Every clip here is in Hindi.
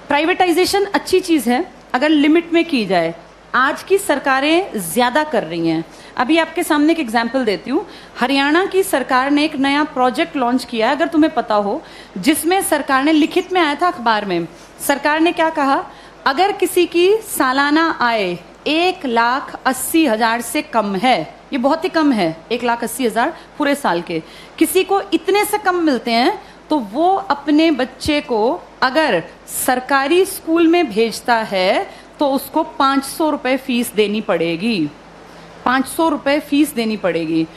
प्राइवेटाइजेशन अच्छी चीज़ है अगर लिमिट में की जाए। आज की सरकारें ज़्यादा कर रही हैं। अभी आपके सामने एक एग्जाम्पल देती हूँ। हरियाणा की सरकार ने एक नया प्रोजेक्ट लॉन्च किया है, अगर तुम्हें पता हो, जिसमें सरकार ने, लिखित में आया था अखबार में, सरकार ने क्या कहा, अगर किसी की सालाना आय 1,80,000 से कम है, ये बहुत ही कम है, 1,80,000 पूरे साल के, किसी को इतने से कम मिलते हैं तो वो अपने बच्चे को अगर सरकारी स्कूल में भेजता है तो उसको 500 रुपये फीस देनी पड़ेगी। 500 रुपये फीस देनी पड़ेगी।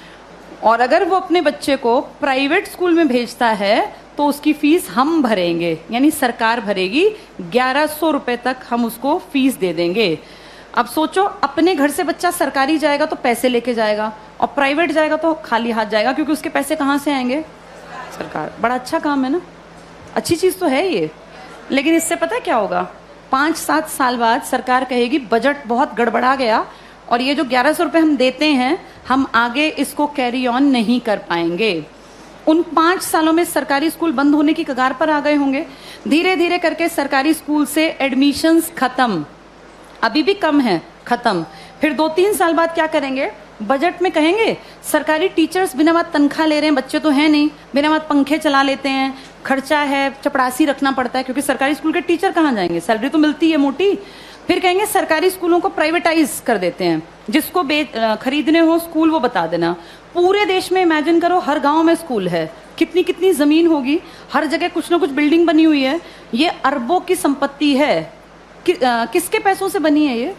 और अगर वो अपने बच्चे को प्राइवेट स्कूल में भेजता है तो उसकी फीस हम भरेंगे, यानी सरकार भरेगी। 1,100 रुपये तक हम उसको फीस दे देंगे। अब सोचो, अपने घर से बच्चा सरकारी जाएगा तो पैसे लेके जाएगा और प्राइवेट जाएगा तो खाली हाथ जाएगा, क्योंकि उसके पैसे कहाँ से आएंगे? सरकार। बड़ा अच्छा काम है ना, अच्छी चीज़ तो है ये। लेकिन इससे पता है क्या होगा? 5-7 साल बाद सरकार कहेगी बजट बहुत गड़बड़ा गया और ये जो 1,100 रुपये हम देते हैं, हम आगे इसको कैरी ऑन नहीं कर पाएंगे। उन 5 सालों में सरकारी स्कूल बंद होने की कगार पर आ गए होंगे। धीरे धीरे करके सरकारी स्कूल से एडमिशन्स खत्म, अभी भी कम है, खत्म। फिर 2-3 साल बाद क्या करेंगे? बजट में कहेंगे सरकारी टीचर्स बिना बात तनख्वाह ले रहे हैं, बच्चे तो हैं नहीं, बिना बात पंखे चला लेते हैं, खर्चा है, चपरासी रखना पड़ता है, क्योंकि सरकारी स्कूल के टीचर कहाँ जाएंगे, सैलरी तो मिलती है मोटी। फिर कहेंगे सरकारी स्कूलों को प्राइवेटाइज कर देते हैं, जिसको खरीदने हो स्कूल वो बता देना। पूरे देश में इमेजिन करो, हर गांव में स्कूल है, कितनी कितनी जमीन होगी, हर जगह कुछ ना कुछ बिल्डिंग बनी हुई है। ये अरबों की संपत्ति है। किसके पैसों से बनी है ये?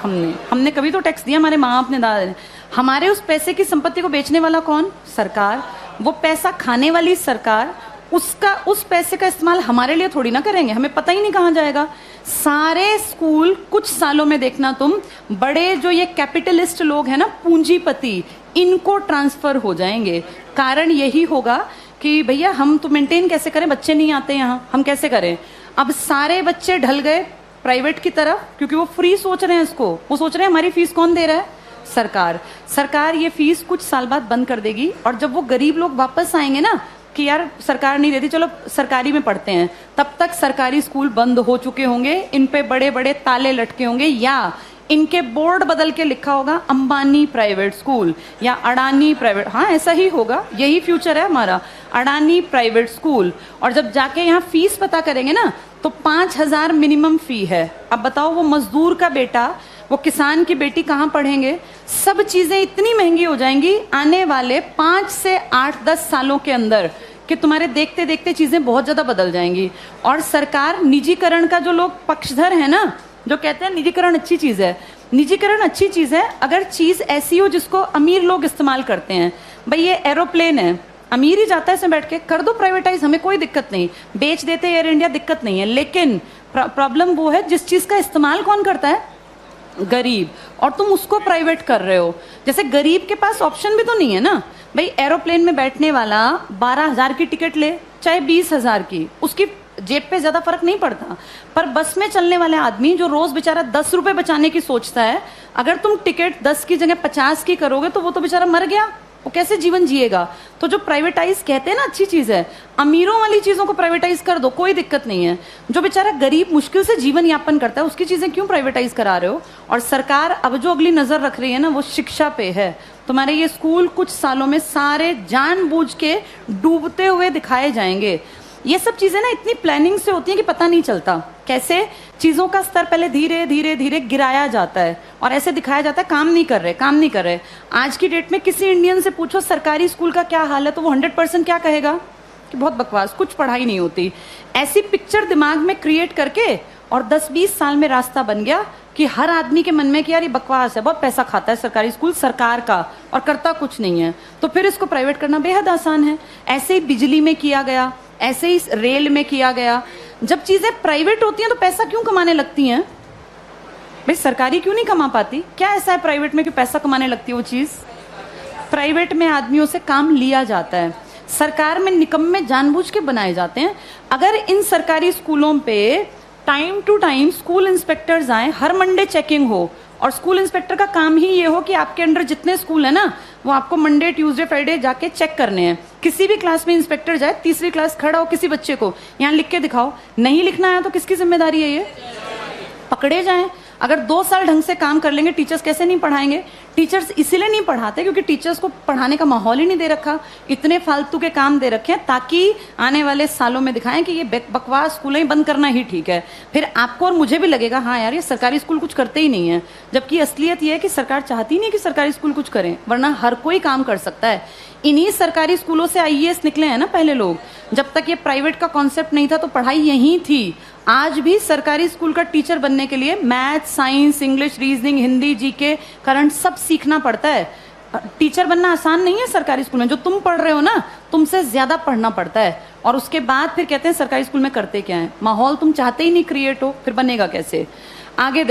हमने कभी तो टैक्स दिया, हमारे माँ बाप ने, दादा ने। हमारे उस पैसे की संपत्ति को बेचने वाला कौन? सरकार। वो पैसा खाने वाली सरकार। उस पैसे का इस्तेमाल हमारे लिए थोड़ी ना करेंगे, हमें पता ही नहीं कहाँ जाएगा। सारे स्कूल कुछ सालों में देखना तुम, बड़े जो ये कैपिटलिस्ट लोग हैं ना, पूंजीपति, इनको ट्रांसफर हो जाएंगे। कारण यही होगा कि भैया हम तो मेंटेन कैसे करें, बच्चे नहीं आते यहाँ, हम कैसे करें? अब सारे बच्चे ढल गए प्राइवेट की तरफ, क्योंकि वो फ्री सोच रहे हैं इसको। वो सोच रहे हैं हमारी फीस कौन दे रहा है? सरकार। सरकार ये फीस कुछ साल बाद बंद कर देगी, और जब वो गरीब लोग वापस आएंगे ना कि यार सरकार नहीं देती, चलो सरकारी में पढ़ते हैं, तब तक सरकारी स्कूल बंद हो चुके होंगे, इन पे बड़े बड़े ताले लटके होंगे, या इनके बोर्ड बदल के लिखा होगा अंबानी प्राइवेट स्कूल या अडानी प्राइवेट। हाँ, ऐसा ही होगा, यही फ्यूचर है हमारा, अडानी प्राइवेट स्कूल। और जब जाके यहाँ फीस पता करेंगे ना तो 5,000 मिनिमम फी है। अब बताओ, वो मजदूर का बेटा, वो किसान की बेटी कहाँ पढ़ेंगे? सब चीजें इतनी महंगी हो जाएंगी आने वाले 5 से 8-10 सालों के अंदर कि तुम्हारे देखते देखते चीजें बहुत ज्यादा बदल जाएंगी। और सरकार निजीकरण का, जो लोग पक्षधर है ना, जो कहते हैं निजीकरण अच्छी चीज है, निजीकरण अच्छी चीज है अगर चीज ऐसी हो जिसको अमीर लोग इस्तेमाल करते हैं। भाई ये एरोप्लेन है, अमीर ही जाता है इसमें बैठ के, कर दो प्राइवेटाइज, हमें कोई दिक्कत नहीं, बेच देते एयर इंडिया, दिक्कत नहीं है। लेकिन प्रॉब्लम वो है जिस चीज का इस्तेमाल कौन करता है? गरीब। और तुम उसको प्राइवेट कर रहे हो। जैसे गरीब के पास ऑप्शन भी तो नहीं है ना। भाई एरोप्लेन में बैठने वाला 12,000 की टिकट ले चाहे 20,000 की, उसकी जेब पे ज्यादा फर्क नहीं पड़ता। पर बस में चलने वाले आदमी जो रोज बेचारा 10 रुपए बचाने की सोचता है, अगर तुम टिकट 10 की जगह 50 की करोगे तो वो तो बेचारा मर गया, वो कैसे जीवन जिएगा? तो जो प्राइवेटाइज कहते हैं ना अच्छी चीज है, अमीरों वाली चीजों को प्राइवेटाइज कर दो, कोई दिक्कत नहीं है। जो बेचारा गरीब मुश्किल से जीवन यापन करता है उसकी चीजें क्यों प्राइवेटाइज करा रहे हो? और सरकार अब जो अगली नजर रख रही है ना, वो शिक्षा पे है। तुम्हारे ये स्कूल कुछ सालों में सारे जानबूझ के डूबते हुए दिखाए जाएंगे। ये सब चीजें ना इतनी प्लानिंग से होती हैं कि पता नहीं चलता कैसे चीजों का स्तर पहले धीरे धीरे धीरे गिराया जाता है और ऐसे दिखाया जाता है काम नहीं कर रहे, काम नहीं कर रहे। आज की डेट में किसी इंडियन से पूछो सरकारी स्कूल का क्या हाल है तो वो 100% क्या कहेगा कि बहुत बकवास, कुछ पढ़ाई नहीं होती। ऐसी पिक्चर दिमाग में क्रिएट करके और 10-20 साल में रास्ता बन गया कि हर आदमी के मन में कि यार ये बकवास है, बहुत पैसा खाता है सरकारी स्कूल सरकार का और करता कुछ नहीं है, तो फिर इसको प्राइवेट करना बेहद आसान है। ऐसे ही बिजली में किया गया, ऐसे ही रेल में किया गया। जब चीजें प्राइवेट होती हैं तो पैसा क्यों कमाने लगती हैं? भाई सरकारी क्यों नहीं कमा पाती? क्या ऐसा है प्राइवेट में कि पैसा कमाने लगती है वो चीज? प्राइवेट में आदमियों से काम लिया जाता है, सरकार में निकम्मे जानबूझ के बनाए जाते हैं। अगर इन सरकारी स्कूलों पे time to time school inspectors आए, हर मंडे चेकिंग हो, और स्कूल इंस्पेक्टर का काम ही ये हो कि आपके अंडर जितने स्कूल है ना वो आपको मंडे ट्यूसडे फ्राइडे जाके चेक करने हैं किसी भी क्लास में इंस्पेक्टर जाए, तीसरी क्लास खड़ा हो, किसी बच्चे को यहाँ लिख के दिखाओ, नहीं लिखना आया तो किसकी जिम्मेदारी है? ये पकड़े जाएं। अगर 2 साल ढंग से काम कर लेंगे, टीचर्स कैसे नहीं पढ़ाएंगे? टीचर्स इसीलिए नहीं पढ़ाते क्योंकि टीचर्स को पढ़ाने का माहौल ही नहीं दे रखा। इतने फालतू के काम दे रखे हैं ताकि आने वाले सालों में दिखाएं कि ये बकवास स्कूलें ही बंद करना ही ठीक है। फिर आपको और मुझे भी लगेगा हाँ यार, ये सरकारी स्कूल कुछ करते ही नहीं है, जबकि असलियत ये है कि सरकार चाहती नहीं कि सरकारी स्कूल कुछ करें, वरना हर कोई काम कर सकता है। इन्हीं सरकारी स्कूलों से आईएएस निकले हैं ना पहले लोग। जब तक ये प्राइवेट का कॉन्सेप्ट नहीं था तो पढ़ाई यहीं थी। आज भी सरकारी स्कूल का टीचर बनने के लिए math, science, English, reasoning, Hindi, GK, current सब सीखना पड़ता है। टीचर बनना आसान नहीं है सरकारी स्कूल में। जो तुम पढ़ रहे हो ना, तुमसे ज्यादा पढ़ना पड़ता है। और उसके बाद फिर कहते हैं सरकारी स्कूल में करते क्या है। माहौल तुम चाहते ही नहीं क्रिएट हो, फिर बनेगा कैसे? आगे